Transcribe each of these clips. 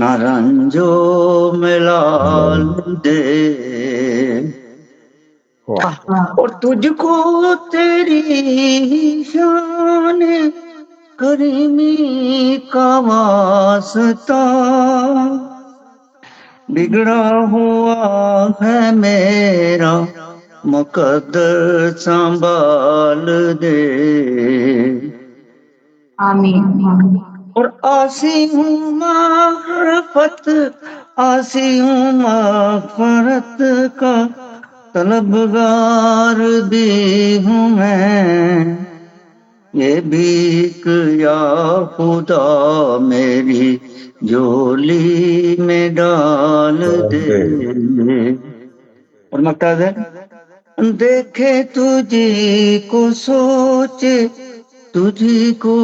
نہ رنجو ملال دے، اور تجھ کو تیری شان کریمی کا واسطہ، بگڑا ہوا ہے میرا مقدر سنبھال دے، آمین آمین۔ اور آسی ہوں معرفت، آسی ہوں مغفرت کا، طلبگار بھی ہوں میں، یہ بھیک یا خدا میری جھولی میں ڈال دے۔ اور مقتض ہے، دیکھے تجھی کو سوچے تجھی کو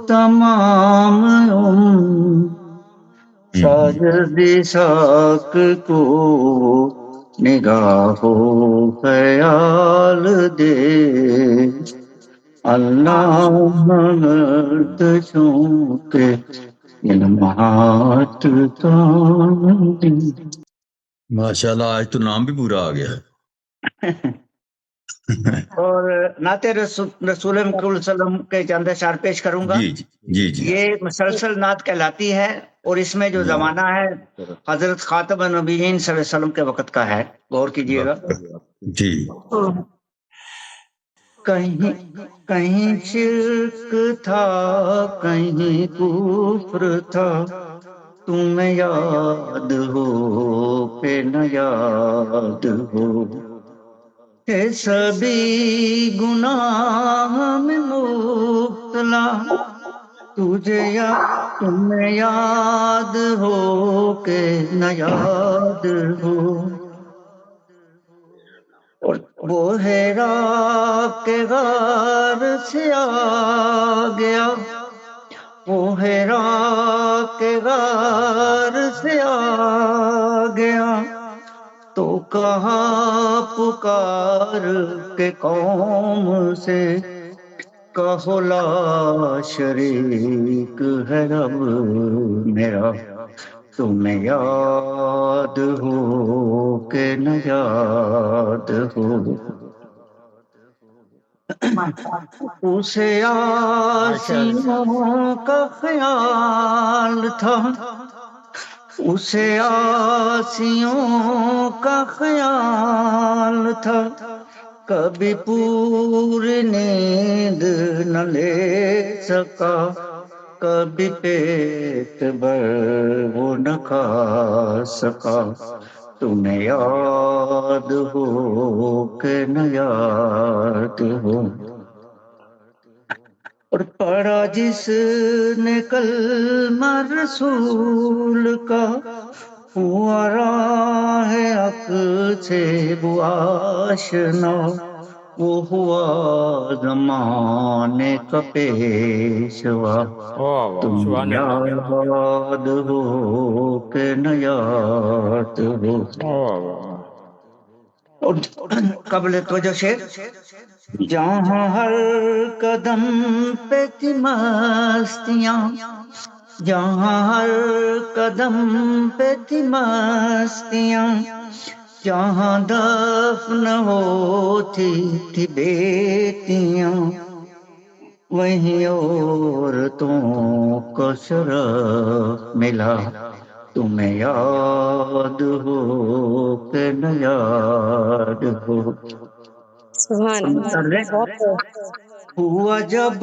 تمام شاید ساک کو نگاہو خیال دے، اللہ مرد چونکے علمات تاندی۔ ماشاءاللہ، آج تو نام بھی پورا آ گیا۔ اور نعت رسول مکرم صلی اللہ علیہ وسلم کے چند اشعار پیش کروں گا۔ جی جی جی، یہ مسلسل نعت کہلاتی ہے، اور اس میں جو زمانہ ہے حضرت خاتم النبیین صلی اللہ علیہ وسلم کے وقت کا ہے، غور کیجئے گا۔ جی، کہیں شرک تھا، کہیں کفر تھا، تمہیں یاد ہو کہ نہ یاد ہو، ہے سبھی گناہ میں مبتلا، تمہیں یاد ہو کہ نہ یاد ہو، اور وہ حیرا کے غار سے آ گیا، وہ حیرا کے غار سے آ گیا، تو کہا پکار کے قوم سے، کہو لا شریک ہے رب میرا، تمہیں یاد ہو کہ نہ یاد ہو، اسے آسیوں کا خیال تھا، اسے آسیوں کا خیال تھا، کبھی پوری نیند نہ لے سکا، کبھی پیٹ بھر وہ نہ کھا سکا، تمہیں یاد ہو کہ نہ یاد ہو، اور پڑھا جس نے کلمہ رسول کا، ہوا راہ حق سے وہ آشنا، وہ ہوا زمانے کا پیشوا، تمہیں یاد ہو کہ نہ یاد ہو۔ اور قبل توجہ شعر، جہاں ہر قدم پہ تھی مستیاں، جہاں ہر قدم پہ تھی مستیاں، جہاں دفن ہوتی تھی بیٹیاں، وہیں عورتوں کو شرف ملا، تمہیں یاد ہو کہ نہ یاد ہو۔ ہوا جب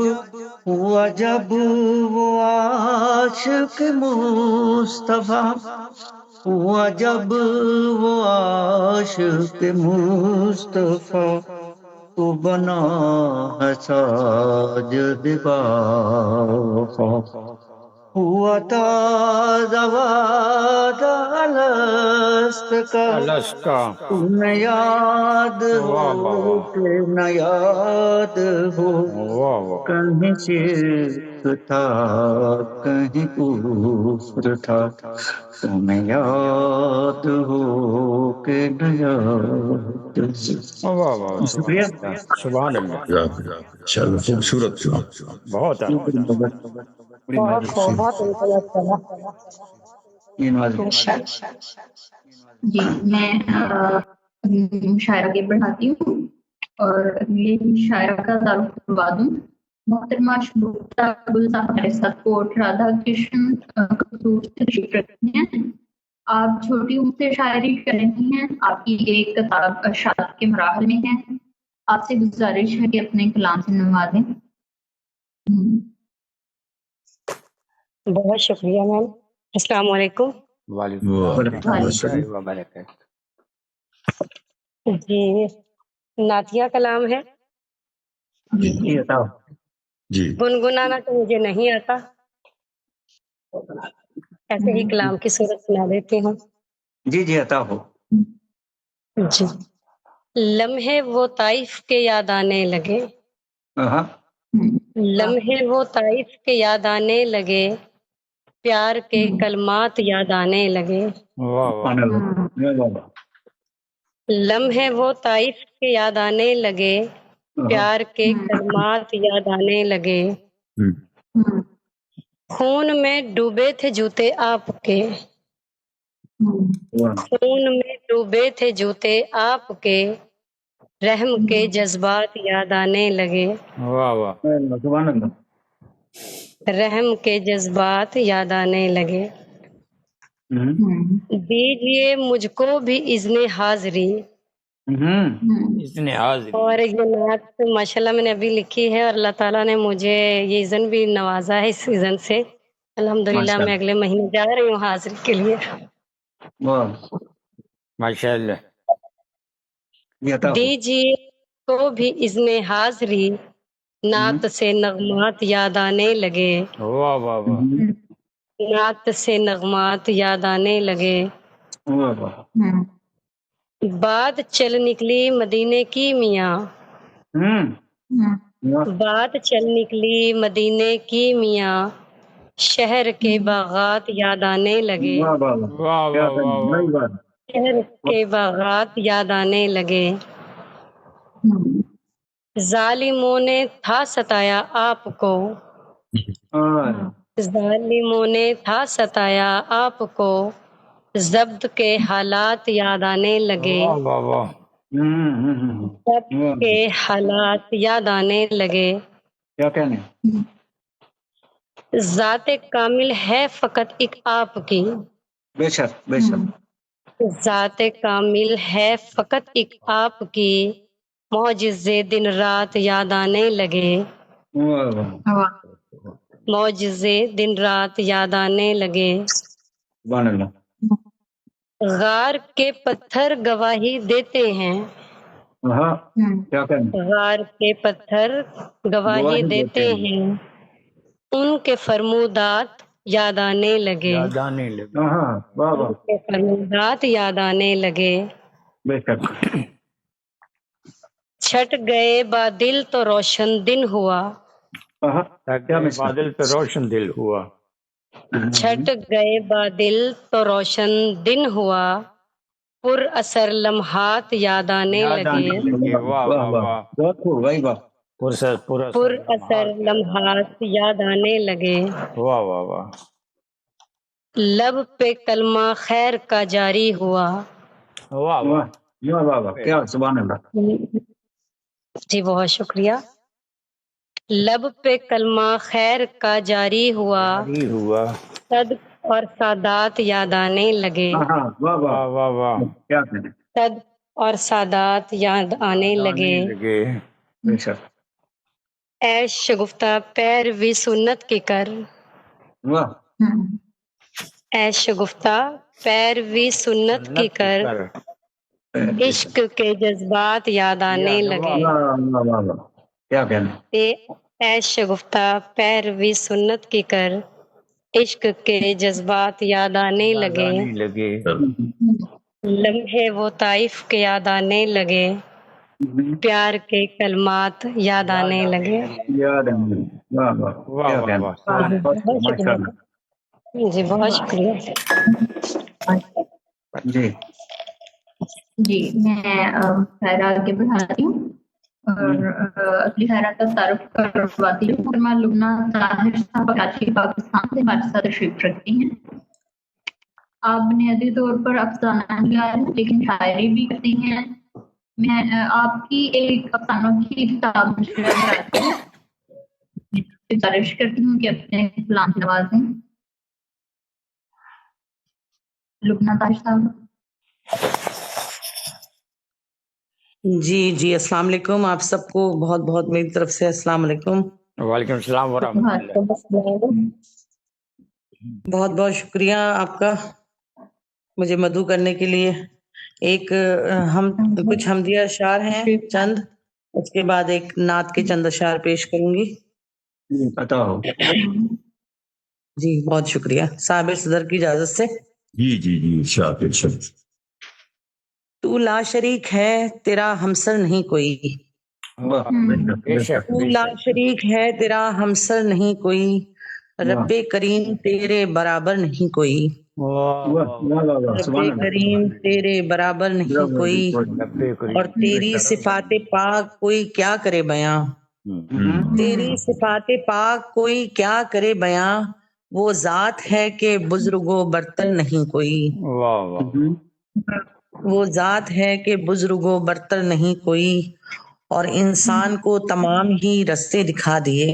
وہ عاشق مصطفیٰ، ہوا جب وہ عاشق مصطفیٰ، تو بنا ہے ساجد وفا، ہوا تازہ وعدہ الست کا، تمہیں یاد ہو کہ نہ یاد ہو، کہیں شرک تھا کہیں کفر تھا، تمہیں یاد ہو کہ نہ یاد ہو۔ شکریہ، سبحان اللہ، چلو خوبصورت سنا۔ بہت بڑی مہربانی۔ بہت یہ نواز جی میں مشاعرہ کے بڑھاتی ہوں اور اگلے مشاعرہ کا تعارف کروا دوں. محترمہ شگفتہ گل صاحب ہمارے ساتھ کوٹ رادھا کرشن کپور سے تشریف رکھتے ہیں. آپ چھوٹی عمر سے شاعری کر رہی ہیں. آپ کی ایک کتاب ارشاد کے مراحل میں ہے. آپ سے گزارش ہے کہ اپنے کلام سے نوازیں. بہت شکریہ میم. السلام علیکم. وعلیکم السلام. وبرکاتہ. جی نعتیہ کلام ہے. جی بتاؤ. جی گنگنانا تو مجھے نہیں آتا، ایسے ہی کلام کی صورت سنا دیتی ہوں. جی جی عطا ہو. جی لمحے وہ طائف کے یاد آنے لگے، ہاں لمحے وہ طائف کے یاد آنے لگے، پیار کے کلمات یاد آنے لگے. لمحے وہ طائف کے یاد آنے لگے، پیار کے کلمات یاد آنے لگے. خون میں ڈوبے تھے جوتے آپ کے، خون میں ڈوبے تھے جوتے آپ کے، رحم کے جذبات یاد آنے لگے. سبحان اللہ. رحم کے جذبات یاد آنے لگے. دیجئے مجھ کو بھی اذن حاضری. اور یہ نعت ماشاءاللہ میں نے ابھی لکھی ہے اور اللہ تعالیٰ نے مجھے یہ اذن بھی نوازا ہے. اس اذن سے الحمدللہ میں اگلے مہینے جا رہی ہوں حاضری کے لیے. ماشاءاللہ. دیجئے کو بھی اذن حاضری، نعت سے نغمات یاد آنے لگے. نعت سے نغمات یاد آنے لگے. بات چل نکلی مدینے کی میاں، بات چل نکلی مدینے کی میاں، شہر کے باغات یاد آنے لگے. شہر کے باغات یاد آنے لگے. ظالموں نے تھا ستایا آپ کو، ظالموں نے تھا ستایا آپ کو، ضبط کے حالات یاد آنے لگے. ضبط کے حالات یاد آنے لگے. کیا کہنے. ذات کامل ہے فقط ایک آپ کی، بے شک بے شک. ذات کامل ہے فقط ایک آپ کی، معجزے دن رات یاد آنے لگے. معجزے دن رات یاد آنے لگے. سبحان اللہ. غار کے پتھر گواہی دیتے ہیں، کیا کہنے. غار کے پتھر گواہی دیتے ہیں، ان کے فرمودات یاد آنے لگے. ان کے فرمودات یاد آنے لگے. بے شک. چھٹ گئے بادل تو روشن دن ہوا، بادل پہ روشن دل ہوا. چھٹ گئے بادل تو روشن دن ہوا، پر اثر لمحات یاد آنے لگے. بہت خوب بھائی. واہ. پر اثر لمحات یاد آنے لگے. واہ واہ واہ. لب پہ کلمہ خیر کا جاری ہوا. واہ واہ. کیا سبحان اللہ. جی بہت شکریہ. لب پہ کلمہ خیر کا جاری ہوا، صدق اور سادات یاد آنے لگے. واہ واہ واہ واہ. کیا کہنے. صدق اور سادات یاد آنے لگے. بے شک. اے شگفتہ پیروی سنت کی کر، واہ. اے شگفتہ پیروی سنت کی کر، عشق کے جذبات یاد آنے لگے. کیا کہنے. اے شگفتہ پیروی سنت کی کر، عشق کے جذبات یاد آنے لگے. لمحے وہ طائف کے یاد آنے لگے، پیار کے کلمات یاد آنے لگے. جی بہت شکریہ. جی جی میں خیرہ آگے بڑھاتی ہوں اور اگلی خیرہ کا تعارف کرواتی ہوں. محترمہ لبنہ طاہر صاحب کراچی پاکستان سے ہمارے ساتھ تشریف رکھتی ہیں. آپ بنیادی طور پر افسانہ نگار ہیں لیکن شاعری بھی کرتی ہیں. میں آپ کی ایک افسانوں کی کتاب نشر کراتی ہوں. گزارش کرتی ہوں کہ اپنے کلام نوازیں. لبنہ طاہر صاحب. جی السلام علیکم. آپ سب کو بہت بہت میری طرف سے السلام علیکم. وعلیکم السلام ورحمۃ اللہ. بہت بہت شکریہ آپ کا مجھے مدعو کرنے کے لیے. ایک ہم کچھ حمدیہ اشعار ہیں چند، اس کے بعد ایک نعت کے چند اشعار پیش کروں گی. پتا ہو. جی بہت شکریہ صاحب صدر کی اجازت سے. جی ارشاد ارشاد. تو لا شریک ہے تیرا ہمسر نہیں کوئی، بے شک تو لا شریک ہے تیرا ہمسر نہیں کوئی، رب کریم تیرے برابر نہیں کوئی، رب کریم تیرے برابر نہیں کوئی، اور تیری صفات پاک کوئی کیا کرے بیاں، تیری صفات پاک کوئی کیا کرے بیاں، وہ ذات ہے کہ بزرگ و برتر نہیں کوئی، وہ ذات ہے کہ بزرگ و برتر نہیں کوئی، اور انسان کو تمام ہی رستے دکھا دیے،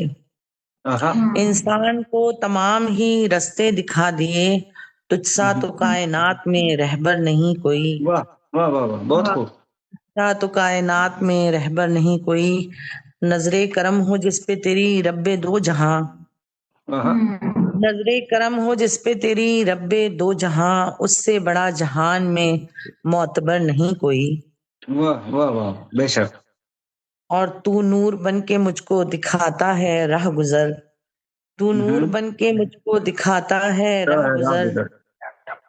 انسان کو تمام ہی رستے دکھا دیے، تجھ سا تو کائنات میں رہبر نہیں کوئی، بہت خوب. سا تو کائنات میں رہبر نہیں کوئی، نظر کرم ہو جس پہ تیری رب دو جہاں، نظر کرم ہو جس پہ تیری رب دو جہاں، اس سے بڑا جہان میں معتبر نہیں کوئی، واہ بے شک. اور تو نور بن کے مجھ کو دکھاتا ہے راہ گزر، تو نور بن کے مجھ کو دکھاتا ہے راہ گزر،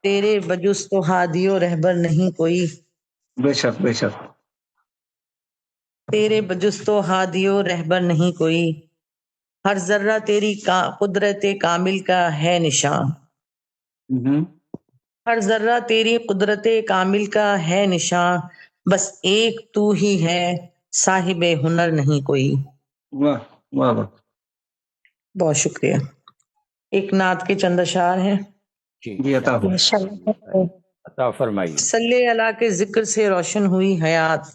تیرے بجز تو ہادی و رہبر نہیں کوئی، بے شک بے شک. تیرے بجز تو ہادی و رہبر نہیں کوئی، ہر ذرہ تیری قدرت کامل کا ہے نشان، ہر ذرہ تیری قدرت کامل کا ہے نشان، بس ایک تو ہی ہے صاحب ہنر نہیں کوئی. واہ واہ واہ. بہت شکریہ. ایک نعت کے چند اشعار ہیں. جی عطا ہو. عطا فرمائیے. صلی اللہ کے ذکر سے روشن ہوئی حیات،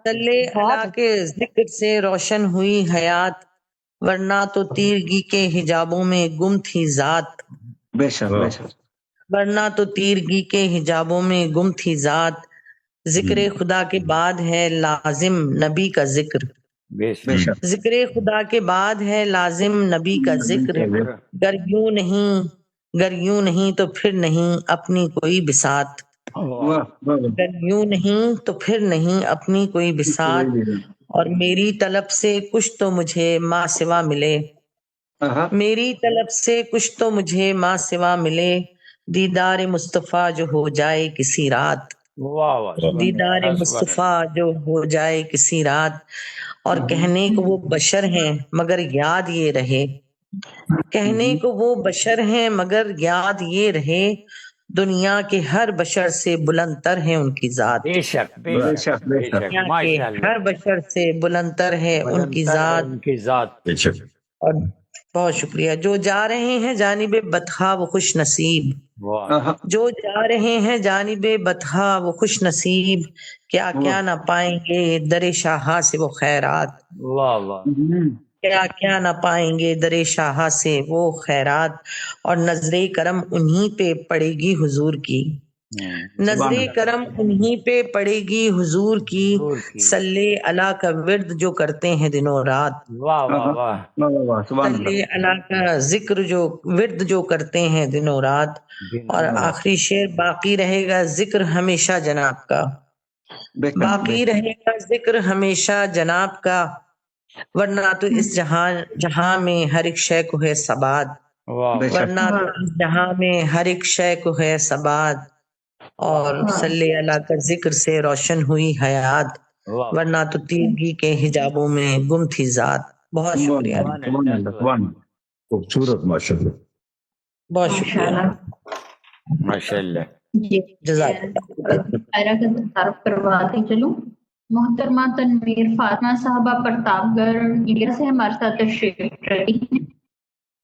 صلی اللہ کے ذکر سے روشن ہوئی حیات، ورنہ تو تیرگی کے حجابوں میں گم تھی ذات، بے شک بے شک. ورنہ تو تیرگی کے حجابوں میں گم تھی ذات، ذکر خدا کے بعد ہے لازم نبی کا ذکر، بے شک. ذکر خدا کے بعد ہے لازم نبی کا ذکر، گر یوں نہیں تو پھر نہیں اپنی کوئی بساط، گر یوں نہیں تو پھر نہیں اپنی کوئی بساط، اور میری طلب سے کچھ تو مجھے ماں سوا ملے، میری طلب سے کچھ تو مجھے ماں سوا ملے، دیدار مصطفیٰ جو ہو جائے کسی رات، دیدار مصطفیٰ جو ہو جائے کسی رات، اور کہنے کو وہ بشر ہیں مگر یاد یہ رہے، کہنے کو وہ بشر ہیں مگر یاد یہ رہے، دنیا کے ہر بشر سے بلند تر ہے ان کی ذات، بے شک بے شک بے شک. دنیا کے ماشاء اللہ. ہر بشر سے بلند تر ہے ان کی ذات. ان کی ذات. بے شک. اور بہت شکریہ. جو جا رہے ہیں جانب بطحا وہ خوش نصیب، جو جا رہے ہیں جانب بطحا وہ خوش نصیب، کیا کیا نہ پائیں گے در شاہا سے وہ خیرات، واہ واہ. کیا کیا نہ پائیں گے در شاہا سے وہ خیرات، اور نظر کرم انہی پہ پڑے گی حضور کی، نظر کرم انہی پہ پڑے گی حضور کی، صلی اللہ کا ورد جو کرتے ہیں دنوں رات، واہ واہ واہ. صلی اللہ کا ذکر جو ورد جو کرتے ہیں دنوں رات، اور آخری شعر، باقی رہے گا ذکر ہمیشہ جناب کا، باقی رہے گا ذکر ہمیشہ جناب کا، ورنہ تو اس جہاں میں ہر ایک شے کو ہے ثبات، ورنہ تو اس جہاں میں ہر ایک شے کو ہے ثبات، اور صلی اللہ کا ذکر سے روشن ہوئی حیات، ورنہ تو تیرگی کے حجابوں میں گم تھی ذات. بہت شکریہ. خوبصورت ماشاء اللہ. بہت شکریہ. ماشاء اللہ. جزاک شاعرہ کا تعارف کرواتے چلوں. محترمہ تنویر فاطمہ صاحبہ پرتاپ گڑھ انڈیا سے ہمارے ساتھ تشریف رکھی ہیں.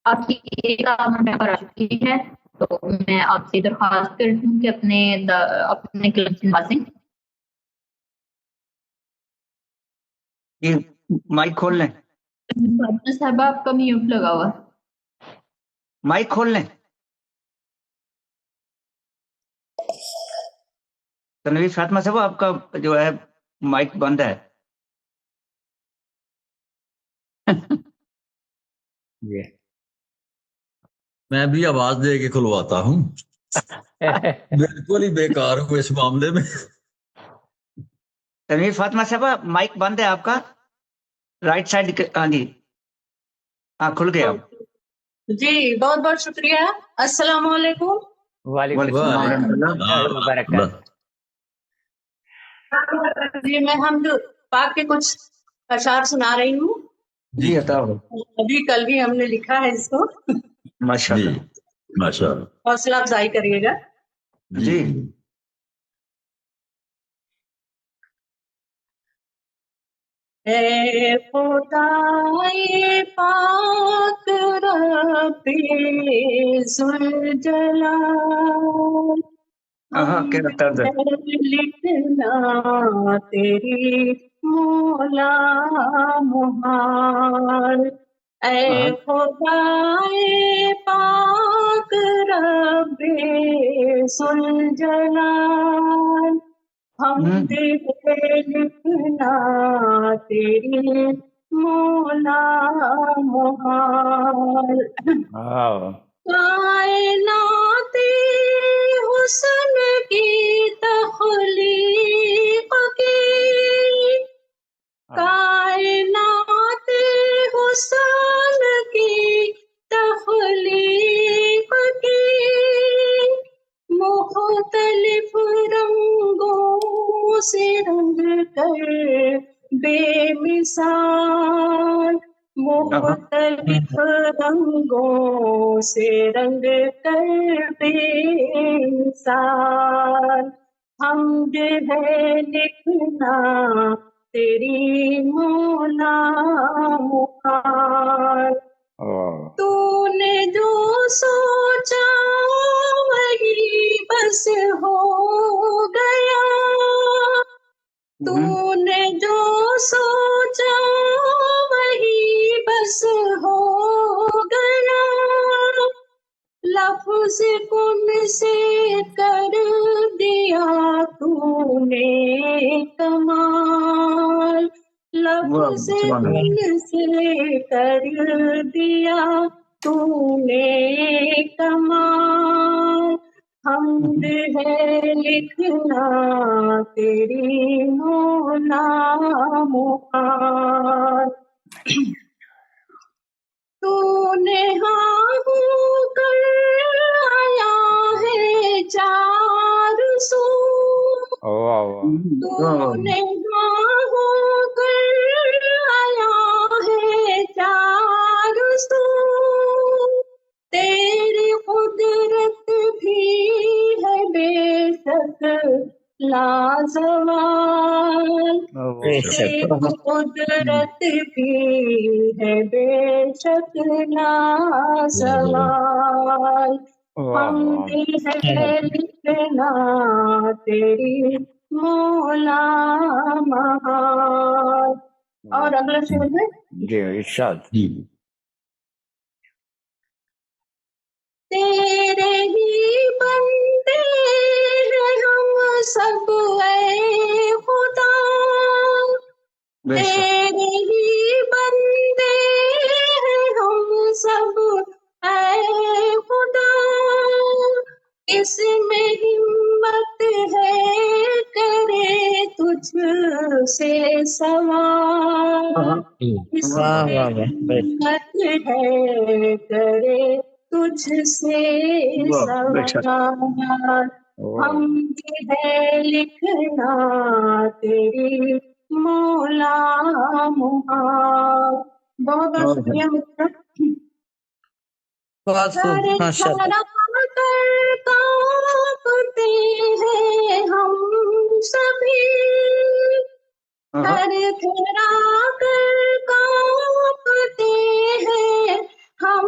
آپ کی ایک آمد پر آ چکی ہے، تو میں آپ سے درخواست کرتی ہوں کہ اپنے کلام سے نوازیں۔ یہ مائک کھول لیں، فاطمہ صاحبہ آپ کا میوٹ لگا ہوا۔ مائک کھول لیں۔ تنویر فاطمہ صاحب آپ کا جو ہے مائک بند ہے۔ میں بھی آواز دے کے کھلواتا ہوں، بالکل ہی بیکار ہوں اس معاملے میں۔ تنویر فاطمہ صاحب مائک بند ہے آپ کا، رائٹ سائڈ۔ ہاں جی، ہاں کھل گیا۔ جی بہت بہت شکریہ۔ السلام علیکم۔ وعلیکم السلام ورحمۃ اللہ وبرکاتہ۔ جی میں حمد پاک کے کچھ اشعار سنا رہی ہوں۔ جی عطا ہو، ابھی کل بھی ہم نے لکھا ہے اس کو، ماشاء جی اللہ۔ ماشاء اللہ۔ حوصلہ افزائی کریے گا۔ جی اے خدائے پاک رب ذوالجلال، کیا طرز ہے۔ لکھنا تیری مولا محال، اے خدائے پاک رب ذوالجلال، ہم لکھنا تیری مولا محال، کائنات حسن کی تخلیق کی، کائنات حسن کی تخلیق کی، مختلف رنگوں سے رنگ کر بے مثال، مختلف رنگوں سے رنگ کر بے مثال، حمد ہے لکھنا تیری مولا محال، تو نے جو سوچا وہی بس ہو گیا، تو نے جو سوچا وہی بس ہو گیا، لفظ کن سے کر دیا تو نے کمال، لفظ کن سے کر دیا تو نے کمال، حمد ہے لکھنا تیری مولا محال، تو نے ہاں ہو کر آیا ہے چار سو، تو نے ہاں ہو کر آیا ہے چار سو، تیری قدرت بھی ہے بے شک لازوال، تیری قدرت بھی ہے بے شک لازوال، حمد ہے لکھنا تیری مولا محال۔ اور اگلا شعر ہے جی ارشاد۔ تیرے ہی بندے ہیں ہم سب اے خدا، تیرے ہی بندے ہیں ہم سب اے خدا، اس میں ہمت ہے کرے تجھ سے سوال، اس میں ہمت ہے کرے تجھ سے سوال، حمد ہے لکھنا تیری مولا محال۔ بہت بہت شکریہ مطلب۔ بہت خوب، ماشاء اللہ۔ کانپتے ہیں ہم سبھی، تھر تھرا کر کانپتے ہیں ہم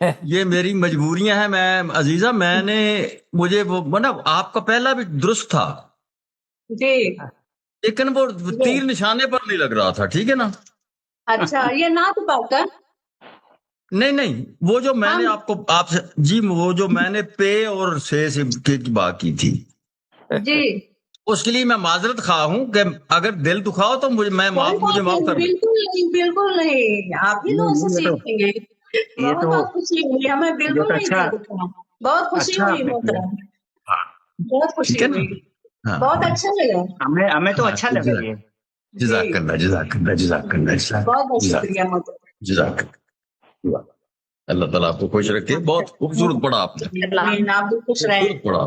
یہ میری مجبوریاں ہیں. میں عزیزہ میں نے مجھے وہ مطلب آپ کا پہلا بھی درست تھا جی لیکن وہ تیر نشانے پر نہیں لگ رہا تھا. ٹھیک ہے نا؟ اچھا یہ نعت پڑھ کر نہیں وہ جو میں نے آپ سے جی وہ جو میں نے پے اور سے کی بات کی تھی جی اس کے لیے میں معذرت خواہ ہوں کہ اگر دل دکھاؤ تو مجھے معاف کر بالکل نہیں بالکل نہیں. آپ ہی لوگوں سے سیکھتے ہیں. یہ بہت تو بہت خوشی ہوئی ہمیں. بالکل نہیں اچھا دل دکھا. بہت خوشی اچھا ہوئی آپ نے کیا. محترم. بہت خوشی ٹھیک ہے نا؟ ہوئی. ہاں بہت اچھا لگا. ہمیں تو اچھا لگا یہ. جزاک اللہ جزاک اللہ جزاک اللہ بہت بہت شکریہ محترم. جزاک اللہ. اللہ تعالیٰ آپ کو خوش رکھے. بہت خوبصورت پڑھا آپ نے. آمین. آپ بھی خوش رہیں. خوبصورت پڑھا.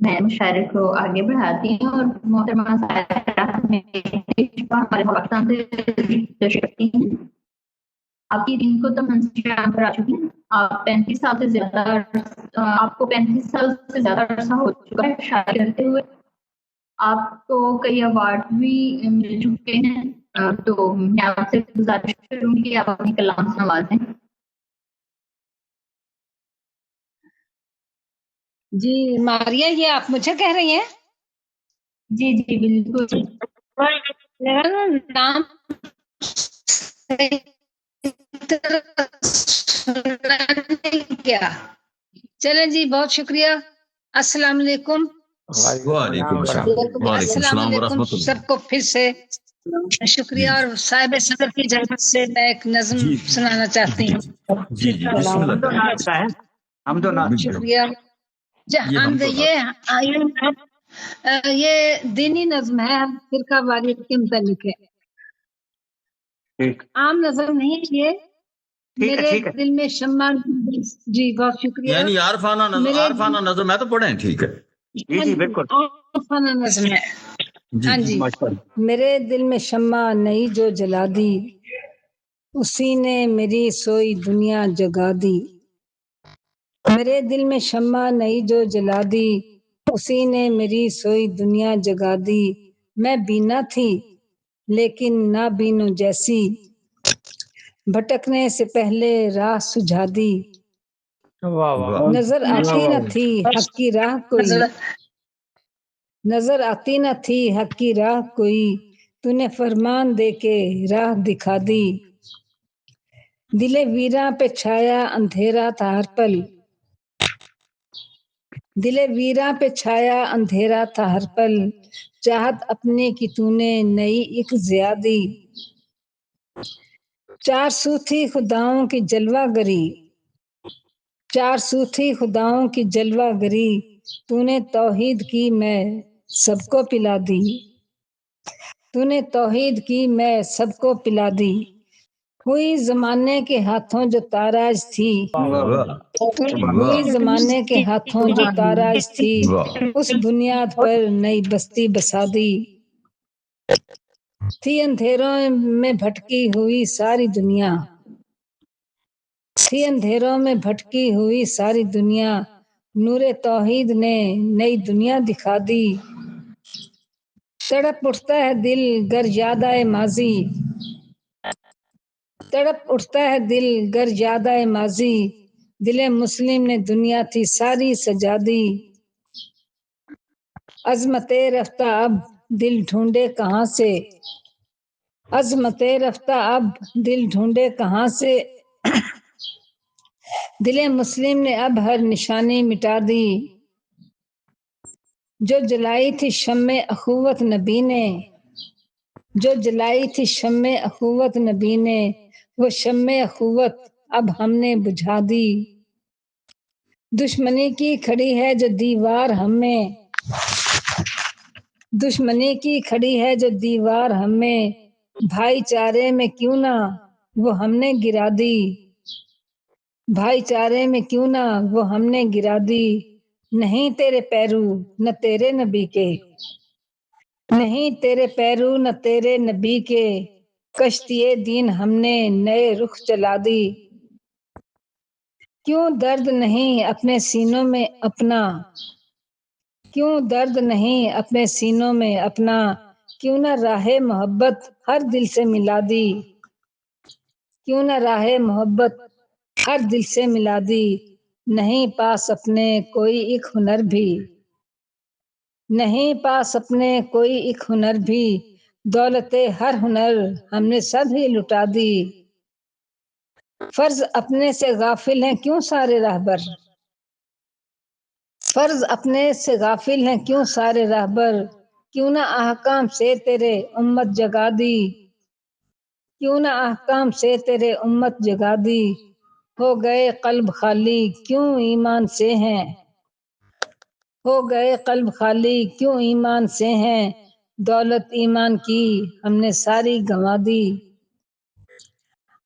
میں مشاعرے کو آگے بڑھاتی ہوں اور محترمہ آپ کی دن کو تو منصوبہ پر آ چکی ہیں. آپ 35 سال سے زیادہ آپ کو 35 سال سے زیادہ عرصہ ہو چکا ہے شاعری کرتے ہوئے. آپ کو کئی ایوارڈ بھی مل چکے ہیں. تو میں آپ سے گزارش کروں گی کہ آپ اپنی کلام سے نوازیں. جی ماریا یہ آپ مجھے کہہ رہی ہیں؟ جی جی بالکل. میرا نام کیا. چلیں جی بہت شکریہ. السلام علیکم. وعلیکم السلام. السلام علیکم سب کو پھر سے شکریہ. اور صاحب صدر کی اجازت سے میں ایک نظم سنانا چاہتی ہوں. جی جی بسم اللہ. ہم تو نعت شکریہ. یہ دینی نظم ہے. فرقہ واریت کے متعلق ہے. عام نظم نہیں یہ. میرے دل میں شمع. جی بہت شکریہ. یعنی عارفانہ نظم ہے تو پڑھیں. ٹھیک ہے جی بالکل عارفانہ نظم ہے. ہاں جی. میرے دل میں شمع نئی جو جلا دی اسی نے میری سوئی دنیا جگا دی. میرے دل میں شمع نئی جو جلا دی اسی نے میری سوئی دنیا جگا دی. میں بینا تھی لیکن نہ بینوں جیسی بھٹکنے سے پہلے راہ سجھا دی. نظر آتی نہ تھی حق کی راہ کوئی. نظر آتی نہ تھی حق کی راہ کوئی. تو نے فرمان دے کے راہ دکھا دی. دل ویراں پہ چھایا اندھیرا تھا ہر پل. دل ویراں پہ چھایا اندھیرا تھا ہر پل. چاہت اپنے کی تو نے نئی ایک ضیا دی. چار سو تھی خداؤں کی جلوہ گری. چار سو تھی خداؤں کی جلوہ گری. تو نے توحید کی میں سب کو پلا دی. تو نے توحید کی میں سب کو پلا دی. ہوئی زمانے کے ہاتھوں جو تاراج تھی. ہوئی زمانے کے ہاتھوں جو تاراج تھی. اس بنیاد پر نئی بستی بسا دی. تھی اندھیروں میں بھٹکی ہوئی ساری دنیا. تھی اندھیروں میں بھٹکی ہوئی ساری دنیا. نور توحید نے نئی دنیا دکھا دی. تڑپ اٹھتا ہے دل گر یاد آئے ماضی. تڑپ اٹھتا ہے دل گر یاد آئے ماضی. دل مسلم نے دنیا تھی ساری سجا دی. عظمت رفتہ اب دل ڈھونڈے کہاں سے. عظمت رفتہ اب دل ڈھونڈے کہاں سے. دل مسلم نے اب ہر نشانی مٹا دی. جو جلائی تھی شمع اخوت نبی نے. جو جلائی تھی شمع اخوت نبی نے. وہ شمع اخوت اب ہم نے بجھا دی. دشمنی کی کھڑی ہے جو دیوار ہمیں. دشمنی کی کھڑی ہے جو دیوار ہمیں. بھائی چارے میں کیوں نہ وہ ہم نے گرا دی. بھائی چارے میں کیوں نہ وہ ہم نے گرا دی. نہیں تیرے پیرو نہ تیرے نبی کے. نہیں تیرے پیرو نہ تیرے نبی کے. کشتی دین ہم نے نئے رخ چلا دی. کیوں درد نہیں اپنے سینوں میں اپنا. کیوں درد نہیں اپنے سینوں میں اپنا. کیوں نہ راہ محبت ہر دل سے ملا دی. کیوں نہ راہ محبت ہر دل سے ملا دی، نہیں پاس اپنے کوئی ایک ہنر بھی، نہیں پاس اپنے کوئی ایک ہنر بھی، دولت ہر ہنر ہم نے سب ہی لٹا دی، فرض اپنے سے غافل ہیں کیوں سارے راہبر، فرض اپنے سے غافل ہیں کیوں سارے راہبر، کیوں نہ احکام سے تیرے امت جگا دی، کیوں نہ احکام سے تیرے امت جگا دی، ہو گئے قلب خالی کیوں ایمان سے ہیں، ہو گئے قلب خالی کیوں ایمان سے ہیں، دولت ایمان کی ہم نے ساری گنوا دی،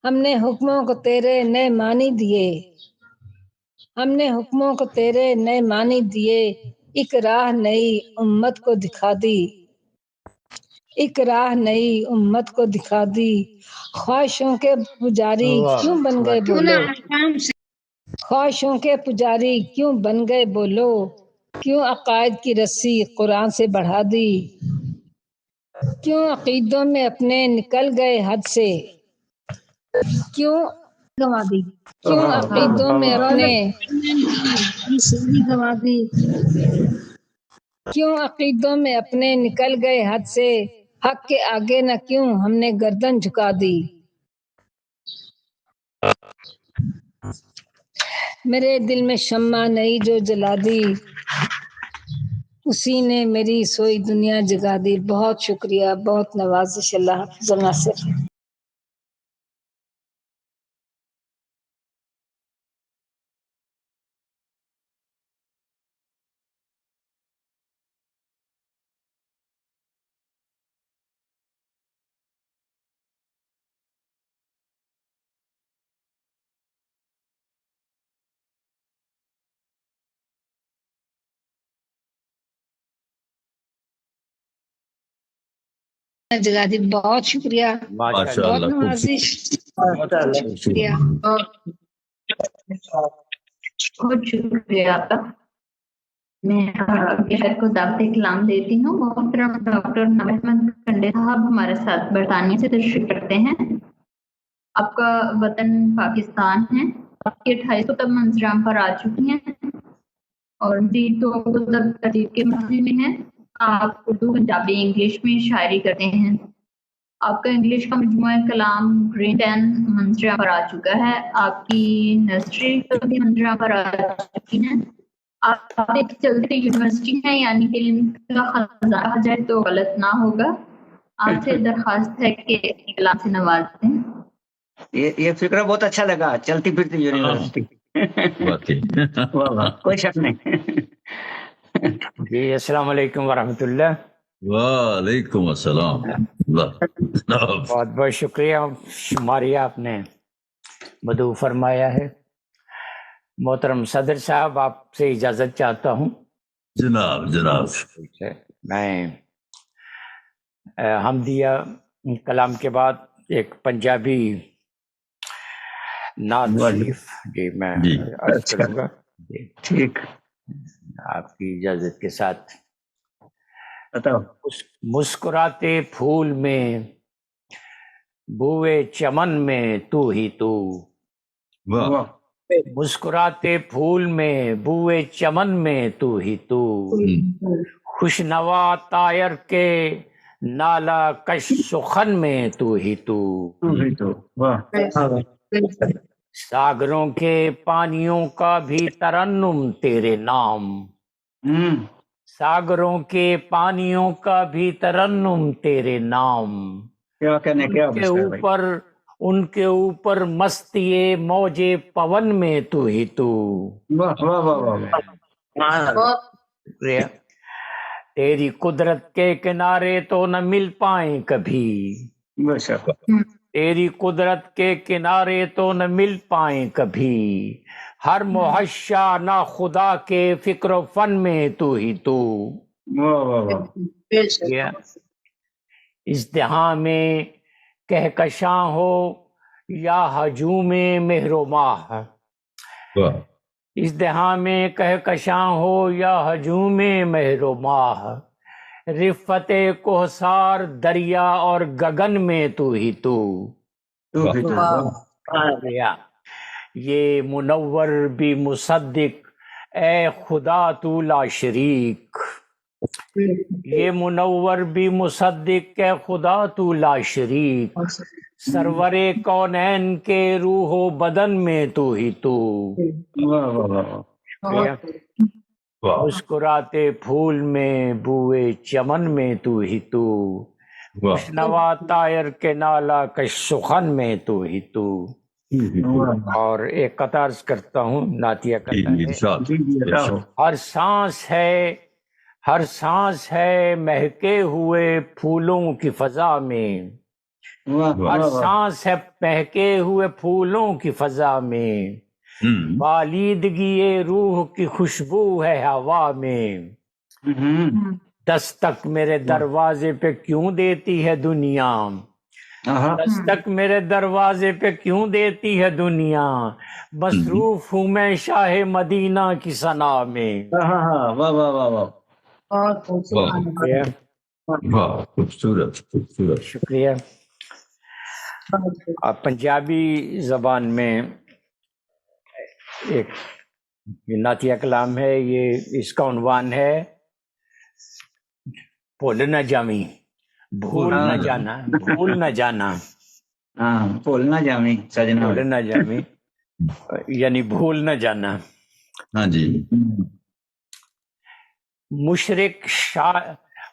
ہم نے حکموں کو تیرے نئے معنی دیے، ہم نے حکموں کو تیرے نئے معنی دیے، ایک راہ نئی امت کو دکھا دی، ایک راہ نئی امت کو دکھا دی، خواہشوں کے پجاری کیوں بن گئے بولو، خواہشوں کے پجاری کیوں بن گئے بولو، کیوں عقائد کی رسی قرآن سے بڑھا دی، کیوں عقیدوں میں اپنے نکل گئے حد سے، کیوں گنوا دی، کیوں عقیدوں میں اپنے گنوا دی، کیوں عقیدوں میں اپنے نکل گئے حد سے، حق کے آگے نہ کیوں ہم نے گردن جھکا دی، میرے دل میں شمع نئی جو جلا دی، اسی نے میری سوئی دنیا جگا دی۔ بہت شکریہ، بہت نوازش، اللہ حافظ ناصر۔ جگا دی، بہت شکریہ، ماشاء بہت اللہ، خوب نوازش، شکریہ۔ بہت شکریہ آپ کا۔ میں شہر کو دعوت کلام دیتی ہوں۔ محترم ڈاکٹر نوید احمد کنڈے صاحب ہمارے ساتھ برطانیہ سے تشریف رکھتے ہیں۔ آپ کا وطن پاکستان ہے، آپ کی 28 کتب منظرام پر آ چکی ہیں اور مزید 2 کتب ترتیب کے مرحلے میں ہیں۔ آپ اردو، پنجابی، انگلش میں شاعری کرتے ہیں۔ آپ کا انگلش کا مجموعہ کلام گرین 10 منظرہ پر آ چکا ہے۔ آپ کی نرسری بھی منظرہ پر آ چکی ہیں۔ آپ ایک چلتی یونیورسٹی ہیں، یعنی کہ علم کا خزانہ کہا جائے تو غلط نہ ہوگا۔ آپ سے درخواست ہے کہ کلام سے نواز دیں۔ یہ فکر بہت اچھا لگا، چلتی پھرتی یونیورسٹی، کوئی شک نہیں۔ جی السلام علیکم ورحمۃ اللہ۔ وعلیکم السلام۔ بہت بہت شکریہ، شماریہ آپ نے مدعو فرمایا ہے۔ محترم صدر صاحب، آپ سے اجازت چاہتا ہوں۔ جناب جناب، میں حمدیہ کلام کے بعد ایک پنجابی نعت شریف جی میں عرض کروں گا۔ جی ٹھیک، آپ کی اجازت کے ساتھ۔ بتاؤ۔ مسکراتے پھول میں بوئے چمن میں تو ہی تو، مسکراتے پھول میں بوئے چمن میں تو ہی تو، خوشنوا طائر کے نالا کش سخن میں تو ہی تو، ساگروں کے پانیوں کا بھی ترنم تیرے نام، ساگروں کے پانیوں کا بھی ترنم تیرے نام، ان کے اوپر مستی موج پون میں تو ہی تو، تیری قدرت کے کنارے تو نہ مل پائیں کبھی، تیری قدرت کے کنارے تو نہ مل پائیں کبھی، ہر محشا نہ خدا کے فکر و فن میں تو ہی تو، ازدحام میں کہکشاں ہو یا ہجوم مہر و ماہ، ازدحام میں کہکشاں ہو یا ہجوم مہر و ماہ، رفت کوثار دریا اور گگن میں تو ہی تو، شکریہ. یہ منور بھی مصدق اے خدا تو لا شریک. یہ منور بھی مصدق اے خدا تو لا شریک. سرور کونین کے روح و بدن میں تو ہی تو. مسکراتے پھول میں بوئے چمن میں تو ہی تو. خوشنوا طائر کے نالا کش سخن میں تو ہی تو. اور ایک قطع عرض کرتا ہوں، نعتیہ قطع ہے. ہر سانس ہے مہکے ہوئے پھولوں کی فضا میں. ہر سانس ہے مہکے ہوئے پھولوں کی فضا میں. بالیدگی روح کی خوشبو ہے ہوا میں. دستک میرے دروازے پہ کیوں دیتی ہے دنیا. دستک میرے دروازے پہ کیوں دیتی ہے دنیا. مصروف ہوں میں شاہ مدینہ کی ثنا میں. خوبصورت خوبصورت. شکریہ. پنجابی زبان میں ایک نعتیہ کلام ہے، یہ اس کا عنوان ہے بھول نہ جامی. بھول نہ جانا، بھول نہ جانا. بھول نہ جامی سجنا. بھول نہ جامی یعنی بھول نہ جانا. ہاں جی.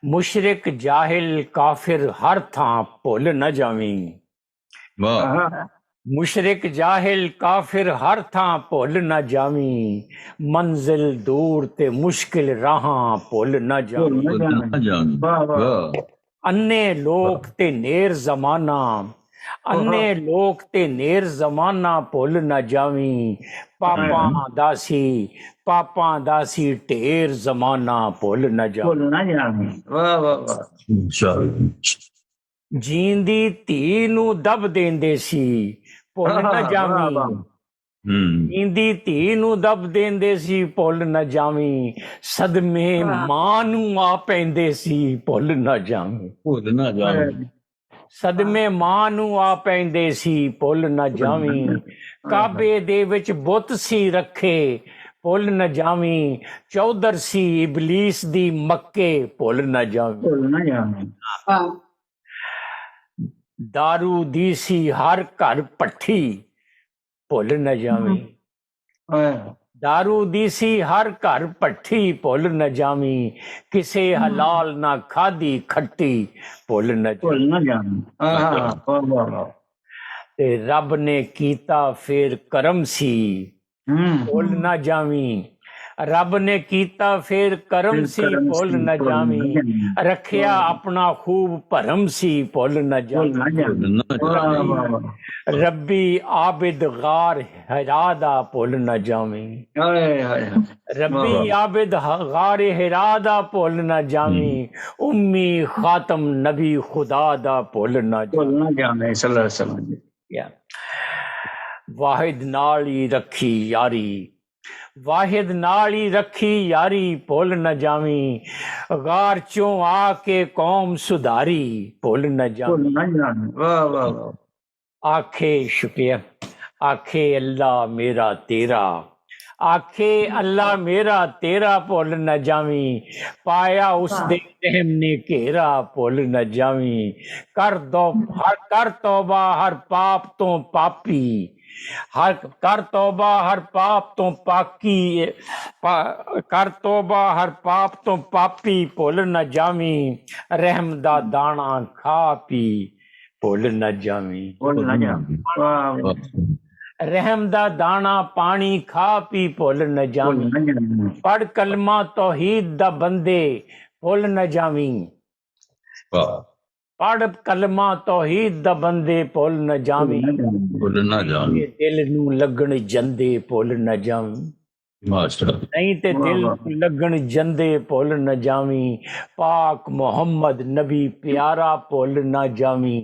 مشرک جاہل کافر ہر تھاں بھول نہ جامی. مشرک جاہل کافر ہر تھاں بھول نہ جامی. منزل دور تے مشکل راہاں بھول نہ جامی. انے لوگ تے نیر زمانہ، انے لوگ تے نیر زمانہ بھول نہ جامی. پاپاں داسی ٹیر زمانہ بھول نہ جامی. جیندی تھی نو دب دیندے سی بھول نہ جامی. جیندی تھی نو دب دیندے سی بھول نہ جامی. صدمے ماں نو آ پیندے سی بھول نہ جامی. صدمے ماں نو آ پیندے سی بھول نہ جامی. کعبے دے وچ بت سی رکھے بھول نہ جامی. چودھر سی ابلیس دی مکے بھول نہ جامی. دارو دی سی ہر گھر پٹھی بھول نہ جامی. دارو دی سی ہر گھر پٹھی بھول نہ جامی. کسے حلال نہ کھادی کھٹی بھول نہ جامی. تے رب نے کیتا پھر کرم سی بھول نہ جامی. رب نے کیتا پھر کرم سی بھول نہ جامی. رکھیا اپنا خوب بھرم سی بھول نہ جامی. ربی عابد غار ہرا دا بھول نہ جامی. ربی عابد غار ہرا دا بھول نہ جامی. امی خاتم نبی خدا دا بھول نہ جامی. صلی اللہ علیہ وسلم. واحد نال ہی رکھی یاری، واحد نال ہی رکھی یاری بھول نہ جامی. غار چوں آ کے قوم سدھاری بھول نہ جامی. آکھے شکریہ. آکھے اللہ میرا تیرا، آکھے اللہ میرا تیرا بھول نہ جامی. پایا اس دے رحم نے گھیرا بھول نہ جامی. کر توبہ ہر پاپ تو پاپی، کر توبہ ہر پاپ تو پاکی. کر توبہ ہر پاپ تو پاپی بھول نہ جامی. رحم دا دانا کھا پی بھول نہ جامی. رحم دا دانا پانی کھا پی بھول نہ جامی. پڑھ کلمہ توحید دا بندے بھول نہ جامی. پڑھ کلمہ توحید دا بندے بھول نہ جامی. دل نو لگن جندے بھول نہ جامی. نہیں تے دل نو لگن جندے بھول نہ جامی. پاک محمد نبی پیارا بھول نہ جامی.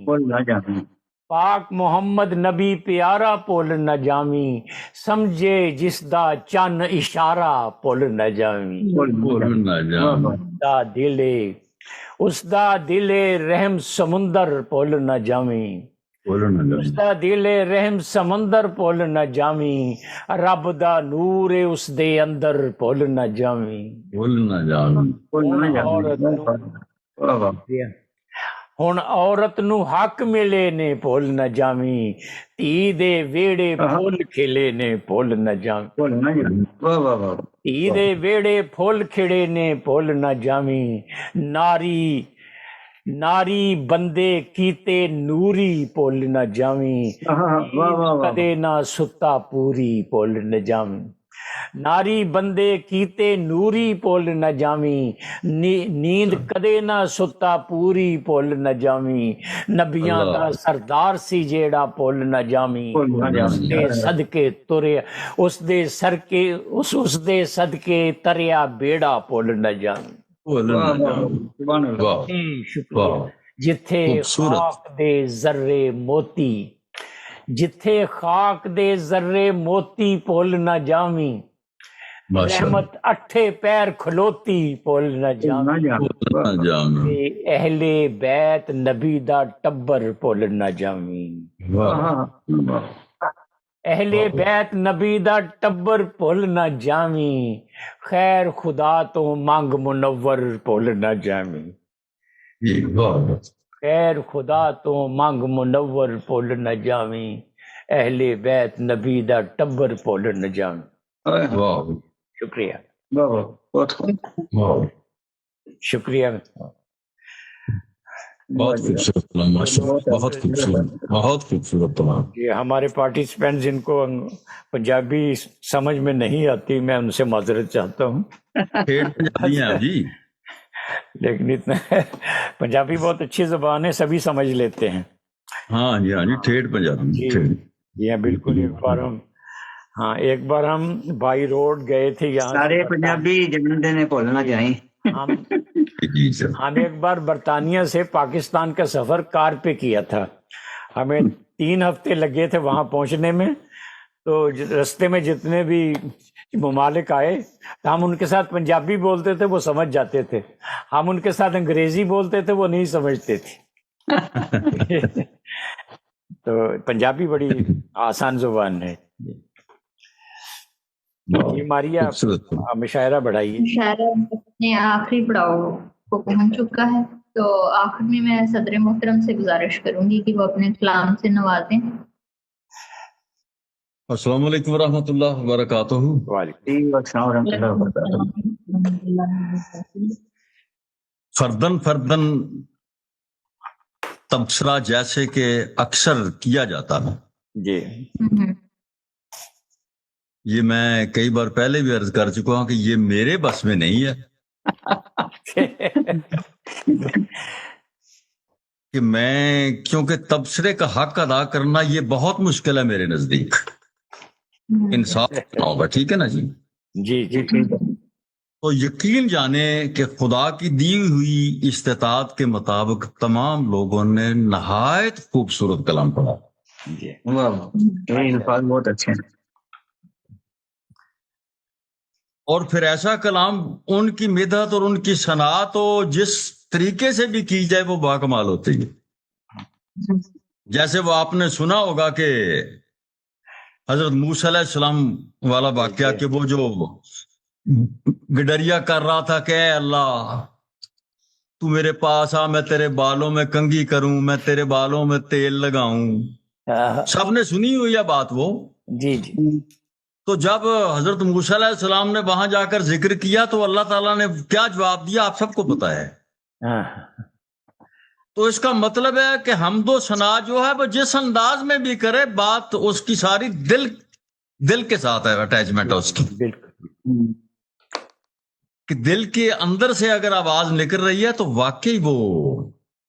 پاک محمد نبی پیارا بھول نہ جامی. سمجھے جس دا چن اشارہ بھول نہ جامی. دا دلے اس دا دلے رحم سمندر بھول نہ جامی. اس دا دل رحم سمندر بھول نہ جاویں، رب دا نور ہے اس دے اندر بھول نہ جاویں۔ ہن عورت نو حق ملے نے بھول نہ جاویں، تھی دے ویڑے پھول کھلے نے بھول نہ جاویں، تھی دے ویڑے پھول کھڑے نے بھول نہ جاویں، ناری بندے کیتے نوری بھول نہ جاویں، کدے نہ ستا پوری بھول نہ جاویں، ناری بندے کیتے نوری بھول نہ جاویں، نیند کدے نہ ستا پوری بھول نہ جاویں، نبیاں دا سردار سی جیڑا بھول نہ جاویں، اس دے صدقے تریا، اس دے صدقے تریا بیڑا بھول نہ جاویں۔ شکریہ۔ جتھے خاک دے ذرے موتی، جتھے خاک دے ذرے موتی بھول نہ جاویں، رحمت اٹھے پیر کھلوتی بھول نہ جاویں، اہل بیت نبی دا ٹبر بھول نہ جاویں، اہل بیت نبی دا ٹبر بھول نہ جاویں، خیر خدا تو مانگ منور بھول نہ جاویں، خیر خدا تو مانگ منور بھول نہ جاویں، اہل بیت نبی دا ٹبر بھول نہ جاویں۔ شکریہ، شکریہ۔ بہت خوبصورت، بہت خوبصورت، بہت خوبصورت تمام۔ یہ ہمارے پارٹیسپینٹ جن کو پنجابی سمجھ میں نہیں آتی، میں ان سے معذرت چاہتا ہوں، جی لیکن اتنا پنجابی بہت اچھی زبان ہے، سبھی سمجھ لیتے ہیں۔ ہاں جی، ہاں جی، ٹھیٹ پنجابی۔ جی ہاں بالکل۔ ایک بار ہم بائی روڈ گئے تھے، یہاں سارے پنجابی جنتے نے بھولنا چاہیے۔ ہم ایک بار برطانیہ سے پاکستان کا سفر کار پہ کیا تھا، ہمیں 3 ہفتے لگے تھے وہاں پہنچنے میں، تو رستے میں جتنے بھی ممالک آئے ہم ان کے ساتھ پنجابی بولتے تھے، وہ سمجھ جاتے تھے، ہم ان کے ساتھ انگریزی بولتے تھے، وہ نہیں سمجھتے تھے۔ تو پنجابی بڑی آسان زبان ہے۔ یہ ماریا مشاعرہ بڑھائیے۔ مشاعرہ اپنے آخری پڑاؤ کو پہنچ چکا ہے، تو آخر میں صدر محترم سے گزارش کروں گی کہ وہ اپنے کلام سے نوازیں۔ السلام علیکم ورحمۃ اللہ وبرکاتہ۔ فردن فردن تبصرہ جیسے کہ اکثر کیا جاتا ہے، جی یہ میں کئی بار پہلے بھی عرض کر چکا ہوں کہ یہ میرے بس میں نہیں ہے کہ میں، کیونکہ تبصرے کا حق ادا کرنا یہ بہت مشکل ہے میرے نزدیک، انصاف ہوگا، ٹھیک ہے نا جی؟ جی جی ٹھیک ہے۔ تو یقین جانے کہ خدا کی دی ہوئی استطاعت کے مطابق تمام لوگوں نے نہایت خوبصورت کلام پڑھا۔ جی الفاظ بہت اچھے ہیں، اور پھر ایسا کلام ان کی مدحت اور ان کی صنعت ہو جس طریقے سے بھی کی جائے وہ باکمال ہوتی ہے۔ جیسے وہ آپ نے سنا ہوگا کہ حضرت موسیٰ علیہ السلام والا واقعہ کہ وہ جو گڈریا کر رہا تھا کہ اے اللہ تو میرے پاس آ، میں تیرے بالوں میں کنگھی کروں، میں تیرے بالوں میں تیل لگاؤں، سب نے سنی ہوئی ہے بات وہ۔ جی جی۔ تو جب حضرت موسیٰ علیہ السلام نے وہاں جا کر ذکر کیا تو اللہ تعالیٰ نے کیا جواب دیا آپ سب کو پتا ہے۔ تو اس کا مطلب ہے کہ حمد و ثنا جو ہے وہ جس انداز میں بھی کرے، بات اس کی ساری دل کے ساتھ ہے، اٹیچمنٹ ہے اس کی، کہ دل کے اندر سے اگر آواز نکل رہی ہے تو واقعی وہ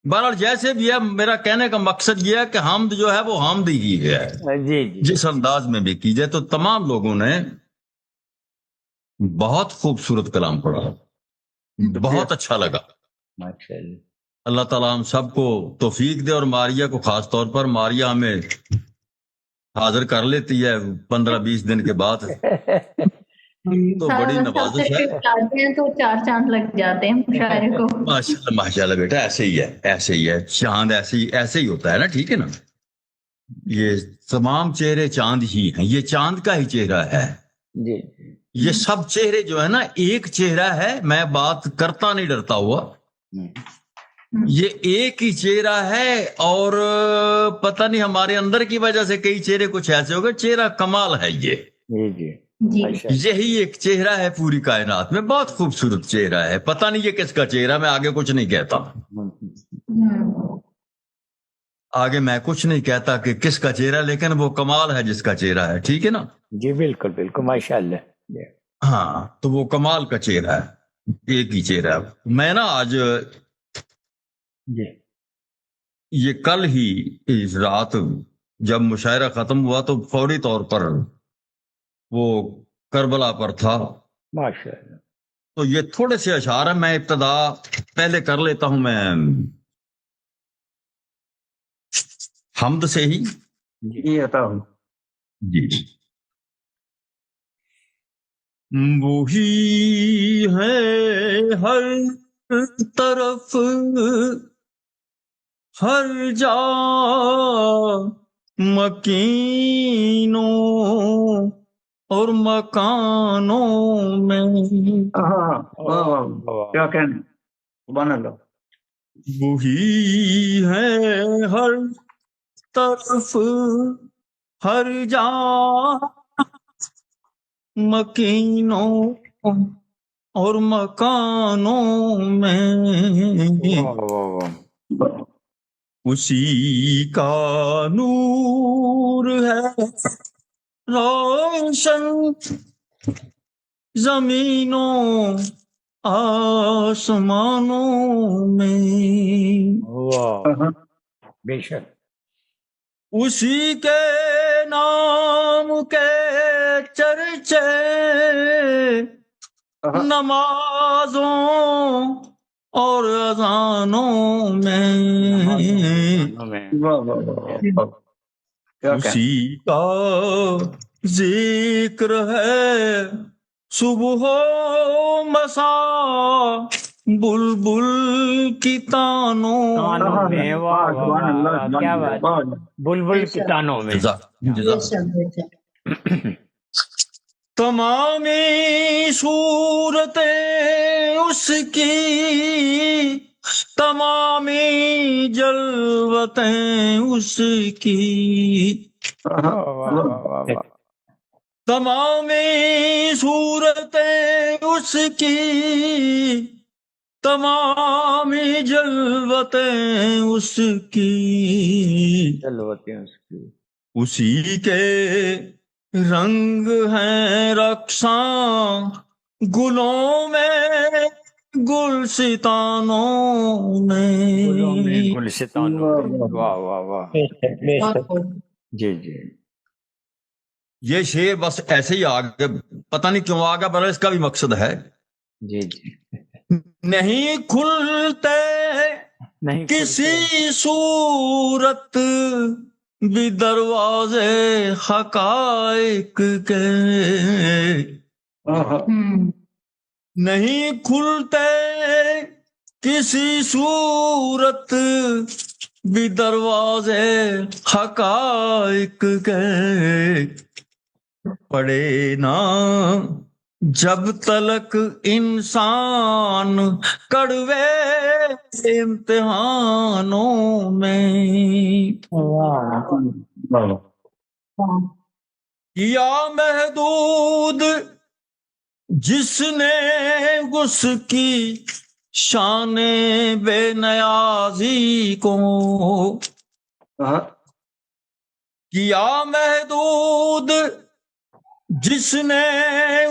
بہرحال جیسے بھی ہے، میرا کہنے کا مقصد یہ ہے کہ حمد جو ہے وہ حمد ہی ہے، جی جس انداز میں بھی کی جائے۔ تو تمام لوگوں نے بہت خوبصورت کلام پڑھا، بہت اچھا لگا۔ اللہ تعالیٰ ہم سب کو توفیق دے، اور ماریا کو خاص طور پر، ماریا ہمیں حاضر کر لیتی ہے 15-20 دن کے بعد، تو بڑی نوازش ہے، تو 4 چاند لگ جاتے ہیں مشاعرے کو۔ ماشاء اللہ ماشاء اللہ بیٹا، ایسے ہی ہے، ایسے ہی ہے، چاند ایسے ہی ہوتا ہے نا، ٹھیک ہے نا۔ یہ تمام چہرے چاند ہی ہیں، یہ چاند کا ہی چہرہ ہے. جی یہ سب چہرے جو ہے نا ایک چہرہ ہے. میں بات کرتا نہیں ڈرتا ہوا، یہ ایک ہی چہرہ ہے. اور پتہ نہیں ہمارے اندر کی وجہ سے کئی چہرے کچھ ایسے ہو گئے. چہرہ کمال ہے یہ، جی جی جی اچھا یہی ایک چہرہ ہے پوری کائنات میں. بہت خوبصورت چہرہ ہے. پتہ نہیں یہ کس کا چہرہ، میں آگے کچھ نہیں کہتا. آگے میں کچھ نہیں کہتا کہ کس کا چہرہ، لیکن وہ کمال ہے جس کا چہرہ ہے. ٹھیک ہے نا؟ جی بالکل بالکل ماشاء اللہ. ہاں تو وہ کمال کا چہرہ ہے، ایک ہی چہرہ ہے. میں نا آج جی یہ کل ہی اس رات جب مشاعرہ ختم ہوا تو فوری طور پر وہ کربلا پر تھا. ماشاء اللہ. تو یہ تھوڑے سے اشعار ہیں، میں ابتدا پہلے کر لیتا ہوں میں حمد سے ہی. جی عطا ہوں. جی وہی ہے ہر طرف ہر جا مکینوں اور مکانوں میں. کیا کہنا، سبحان اللہ. وہی ہے ہر طرف ہر جا مکینوں اور مکانوں میں. اسی کا نور ہے روشن زمینوں آسمانوں میں. بے شک. اسی کے نام کے چرچے نمازوں اور اذانوں میں. اسی کا ذکر ہے صبح و مساء بلبل کی تانوں میں. کیا بات، بلبل کی تانوں میں. تمامی صورتیں اس کی، تمامی جلوتیں اس کی، تمامی صورتیں اس کی، تمامی جلوتیں اس کی. اسی کے رنگ ہیں رقصاں گلوں میں گلستانوں میں. واہ واہ واہ. جی جی یہ شعر بس ایسے ہی آگے پتہ نہیں کیوں آگا، پر اس کا بھی مقصد ہے. جی جی نہیں کھلتے نہیں کسی صورت بھی دروازے حقائق کے. نہیں کھلتے کسی صورت بھی دروازے حقائق کے. پڑے نا جب تلک انسان کڑوے امتحانوں میں. یا محدود جس نے اس کی شان بے نیازی کو، کیا محدود جس نے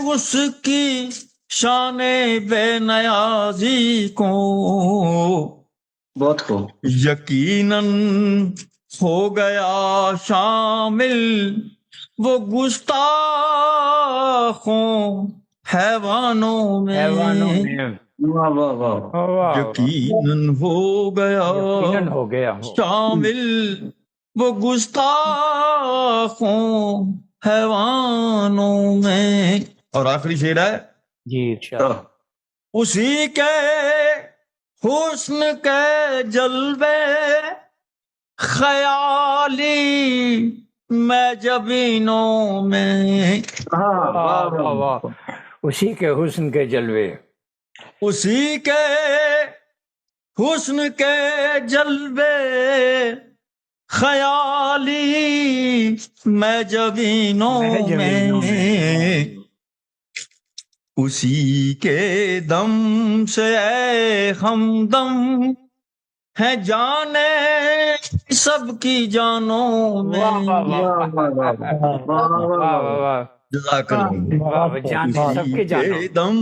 اس کی شان بے نیازی کو. بہت خوب. یقیناً ہو گیا شامل وہ گستاخوں حیوانوں میں. یقیناً ہو گیا شامل وہ گستاخوں حیوانوں میں. اور آخری شعر ہے جی ارشاد. اسی کے حسن کے جلوے خیالی میں جبینوں میں، واہ واہ واہ، اسی کے حسن کے جلوے، اسی کے حسن کے جلوے، خیالی میں جبینوں میں، اسی کے دم سے اے ہمدم ہے جانے سب کی جانوں میں۔ جزاک اللہ۔ جانے سب کے جانوں، اسی کے دم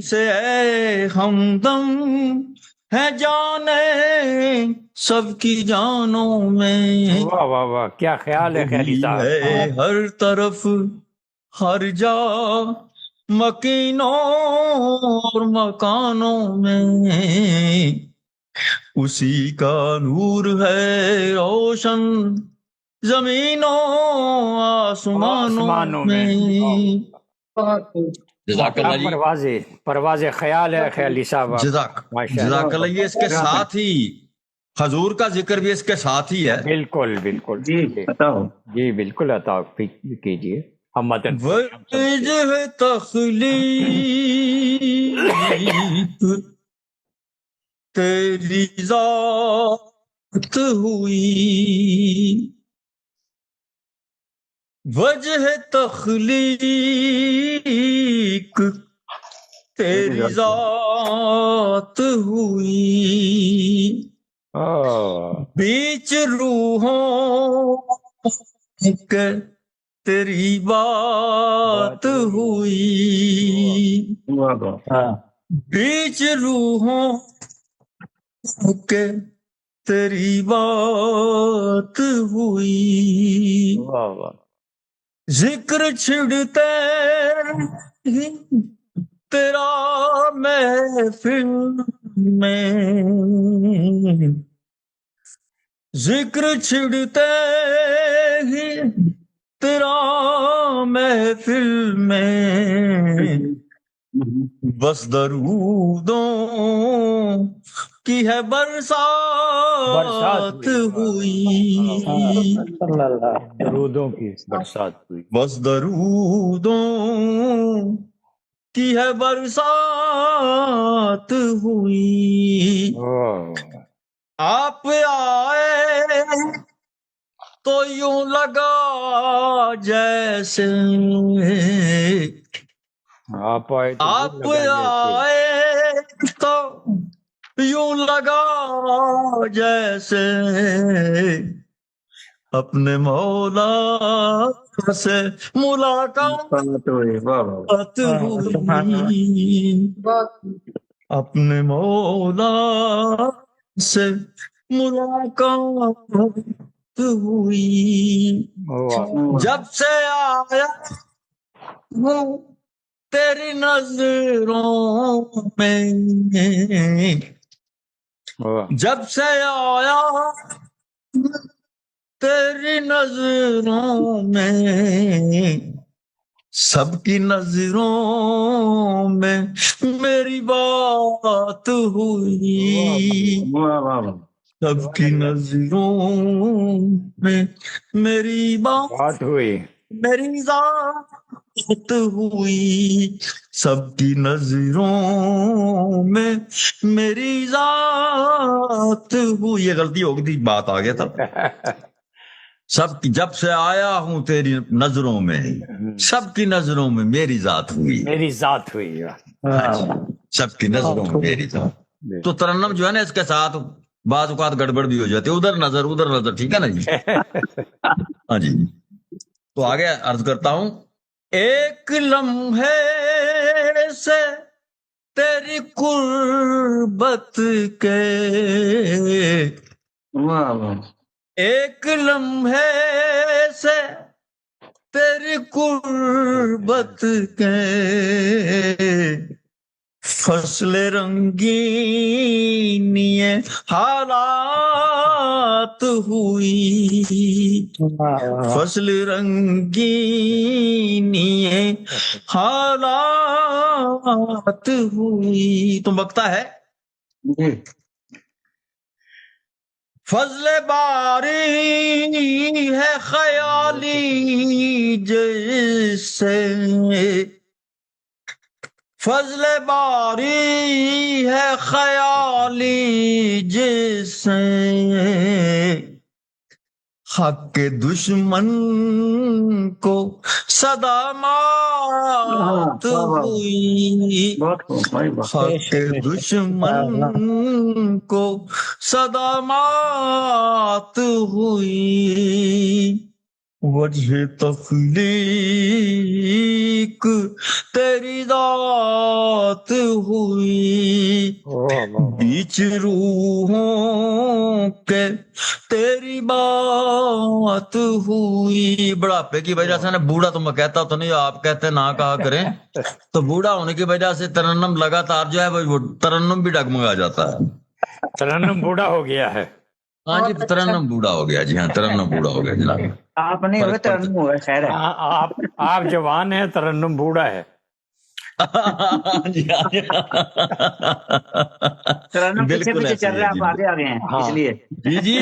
سے اے ہمدم ہے جانے سب کی جانوں میں۔ واہ واہ واہ، کیا خیال ہے خیالی صاحب۔ ہے ہر طرف ہر جا مکینوں اور مکانوں میں، اسی کا نور ہے روشن زمینوں آسمانوں میں۔ جزاک اللہ جی، پرواز خیال ہے خیالی صاحب۔ جزاک اللہ۔ یہ اس کے ساتھ ہی حضور کا ذکر بھی اس کے ساتھ ہی ہے۔ بالکل بالکل جی بالکل، عطا کیجیے ہم مدن۔ وجہ تخلیق تیری ذات ہوئی، وجہ تخلیق تیری ذات ہوئی، بیچ روحوں کے تیری بات ہوئی، بیچ روحوں کے تیری بات ہوئی، ذکر چھڑتے ہی تیرا محفل میں، ذکر چھڑتے ہی تیرا محفل میں، بس درودوں کی ہے برسات ہوئی، درودوں کی برسات ہوئی، بس درودوں کی ہے برسات ہوئی، آپ آئے تو یوں لگا جیسے، آپ آئے تو یوں لگا جیسے، اپنے مولا سے ملاقات ہوئی، اپنے مولا سے ملاقات ہوئی، جب سے آیا ہوں تیری نظروں میں، جب سے آیا تیری نظروں میں، سب کی نظروں میں میری بات ہوئی، سب کی نظروں میں میری بات ہوئی، میری ذات ہوئی، سب کی نظروں میں میری ذات ہوئی۔ یہ غلطی ہو گئی تھی، بات آ گیا تھا۔ سب کی، جب سے آیا ہوں تیری نظروں میں، سب کی نظروں میں میری ذات ہوئی، میری ذات ہوئی، سب کی نظروں میں میری ذات۔ تو ترنم جو ہے نا، اس کے ساتھ بعض اوقات گڑبڑ بھی ہو جاتی ہے، ادھر نظر، ٹھیک ہے نا جی؟ ہاں جی، تو آگے عرض کرتا ہوں، ایک لمحے سے تیری قربت کے، ایک لمحے سے تیری قربت کے، فصل رنگینی حالات ہوئی، فصل رنگینی حالات ہوئی۔ تم بکتا ہے فضل باری ہے خیالی جیسے، فضل باری ہے خیالی جیسے، حق کے دشمن کو صدمات ہوئی، حق کے دشمن کو صدمات ہوئی، وجہ تخلیق تیری ذات ہوئی، بیچ روحوں کے تیری بات ہوئی۔ بڑھاپے کی وجہ سے نا بوڑھا تو میں کہتا تو نہیں، آپ کہتے نہ کہا کریں، تو بوڑھا ہونے کی وجہ سے ترنم لگاتار جو ہے وہ ترنم بھی ڈگمگا جاتا ہے۔ ترنم بوڑھا ہو گیا ہے۔ ہاں جی ترنم بوڑھا ہو گیا، جی ہاں ترنم بوڑھا ہو گیا جناب۔ آپ نہیں ہوئے ترنم ہوئے، خیر ہے۔ آپ جوان ہیں، ترنم بوڑھا ہے۔ ترنم پیچھے بالکل پیچھے چل رہے ہیں، آپ آگے آگے ہیں اس لیے۔ جی جی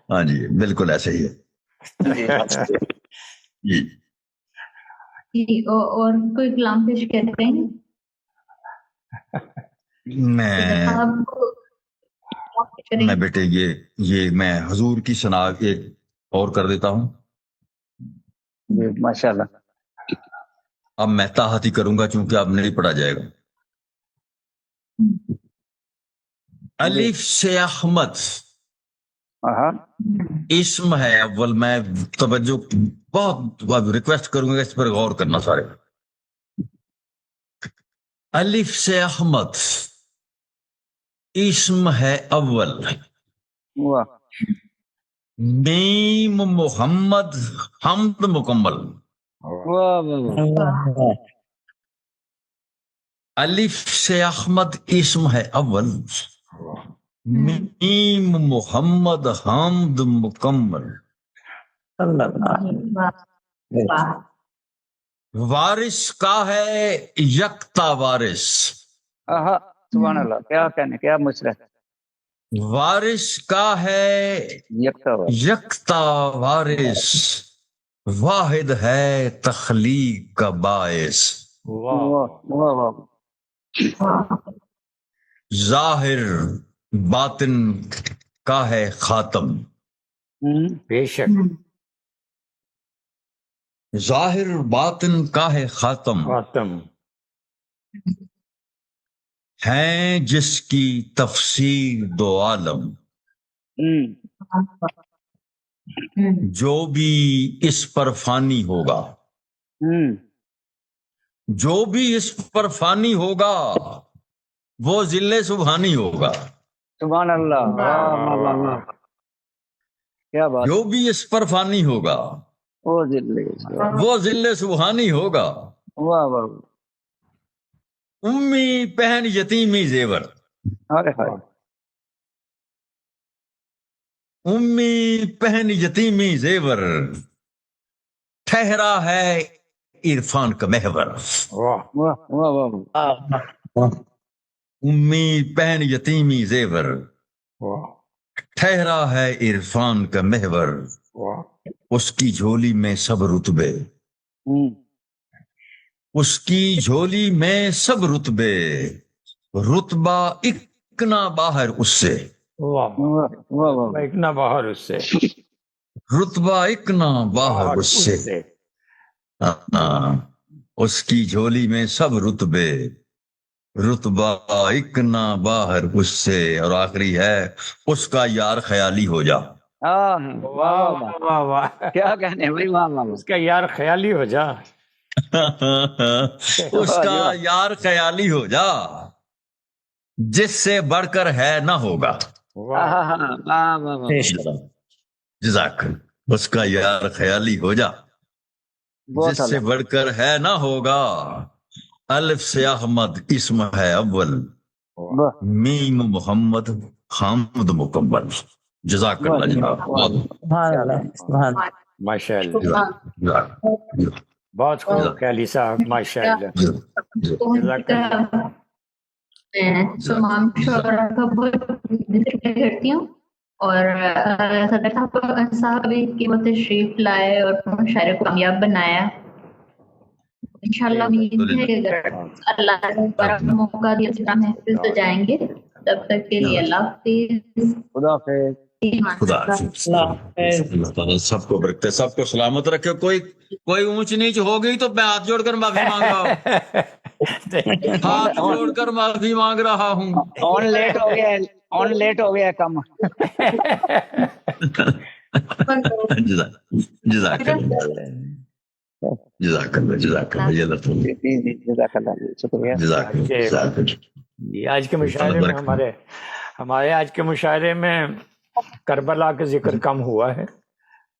ہاں جی بالکل ایسے ہی ہے جی۔ جی اور کوئی کلام پیش کرتے ہیں؟ میں بیٹے یہ میں حضور کی ثنا ایک اور کر دیتا ہوں۔ ماشاء اللہ۔ اب میں تاحتی کروں گا چونکہ اب نہیں پڑھا جائے گا۔ الف سے احمد اسم ہے اول، میں توجہ بہت ریکویسٹ کروں گا، اس پر غور کرنا سارے۔ الف سے احمد اسم ہے اول، میم محمد حمد مکمل۔ الف سے احمد اسم ہے اول، میم محمد حمد مکمل۔ وارث کا ہے یکتا وارث، سبحان اللہ، کیا کہنے، کیا مصرف۔ وارث کا ہے یکتا وارث، واحد ہے تخلیق کا باعث۔ ظاہر باطن کا ہے خاتم، بے شک ظاہر باطن کا ہے خاتم، ہیں جس کی تفسیر دو عالم، جو بھی اس پر فانی ہوگا، جو بھی اس پر فانی ہوگا وہ ذل سبحانی ہوگا۔ سبحان اللہ، کیا بات۔ جو بھی اس پر فانی ہوگا وہ ذل سبحانی ہوگا۔ واہ واہ، امی پہن یتیمی زیور، امی پہن یتیمی زیور، ٹھہرا ہے عرفان کا محور۔ امی پہن یتیمی زیور، ٹھہرا ہے عرفان کا محور، اس کی جھولی میں سب رتبے، اس کی جھولی میں سب رتبے، رتبہ اکنا باہر اس سے، اتنا باہر اس سے، رتبہ اکنا باہر اس سے، اس کی جھولی میں سب رتبے، رتبہ اکنا باہر اس سے، اور آخری ہے اس کا یار خیالی ہو جا۔ کیا کہنے بھائی، واہ واہ، اس کا یار خیالی ہو جا، اس کا یار خیالی ہو جا، جس سے بڑھ کر ہے نہ ہوگا۔ جزاک، اس کا یار خیالی ہو جا، جس سے بڑھ کر ہے نہ ہوگا۔ الف سے احمد اسم ہے اول، میم محمد حمد مکمل۔ جزاک اللہ جناب، ماشاء اللہ، بہت خوب علی صاحب، ماشاء اللہ، جزاک اللہ۔ تمام شعراء کا بہت ذکر کرتی ہوں اور صدر صاحب بھی کہ وہ تشریف لائے اور مشاعرے کو کامیاب بنایا. انشاءاللہ امید ہے کہ اگر اللہ نے موقع دیا تو ہم محفوظ تو جائیں گے. تب تک کے لیے اللہ حافظ. خدا حافظ. خدا حافظ. اللہ تعالیٰ سب کو برکتے سب کو سلامت رکھے. کوئی اونچ نیچ ہو گئی تو میں ہاتھ جوڑ کر معافی مانگ رہا ہوں. ہاتھ جوڑ کر معافی مانگ رہا ہوں. آن لیٹ ہو گیا کم. جزاک اللہ. جزاک اللہ. جزاک اللہ. جزاک اللہ. جی آج کے مشاعرے میں ہمارے آج کے مشاعرے میں کربلا کا ذکر کم ہوا ہے,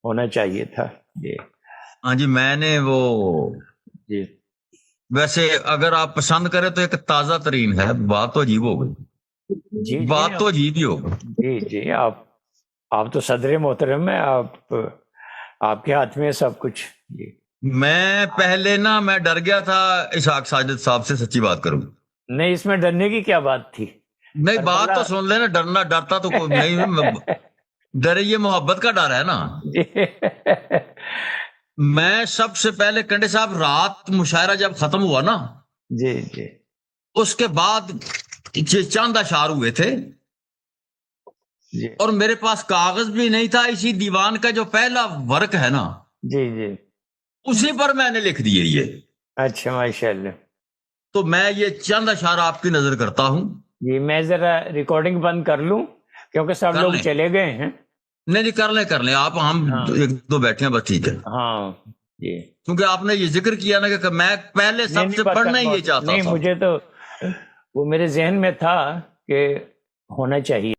ہونا چاہیے تھا. جی ہاں جی میں نے وہ جی ویسے اگر آپ پسند کریں تو ایک تازہ ترین ہے. بات تو عجیب ہو گئی. جی بات تو عجیب ہی ہو گئی. جی آپ تو صدر محترم ہیں, آپ کے ہاتھ میں سب کچھ. جی میں پہلے میں ڈر گیا تھا اسحاق ساجد صاحب سے, سچی بات کروں. نہیں اس میں ڈرنے کی کیا بات تھی؟ نہیں بات تو سن لینا. ڈرتا تو کوئی نہیں. ڈر یہ محبت کا ڈر ہے نا. میں سب سے پہلے کنڈے صاحب رات مشاعرہ جب ختم ہوا نا جی جی اس کے بعد چند اشعار ہوئے تھے جی اور میرے پاس کاغذ بھی نہیں تھا. اسی دیوان کا جو پہلا ورق ہے نا جی جی اسی پر میں نے لکھ دیے یہ. اچھا ماشاء اللہ. تو میں یہ چند اشعار آپ کی نظر کرتا ہوں. جی میں ذرا ریکارڈنگ بند کر لوں کیونکہ سب لوگ چلے گئے ہیں. نہیں کر لیں آپ. ہم ایک دو بیٹھے ہیں بس ٹھیک ہے. ہاں جی کیونکہ آپ نے یہ ذکر کیا نا کہ میں پہلے سب سے پڑھنا ہی یہ چاہتا تھا. نہیں مجھے تو وہ میرے ذہن میں تھا کہ ہونا چاہیے.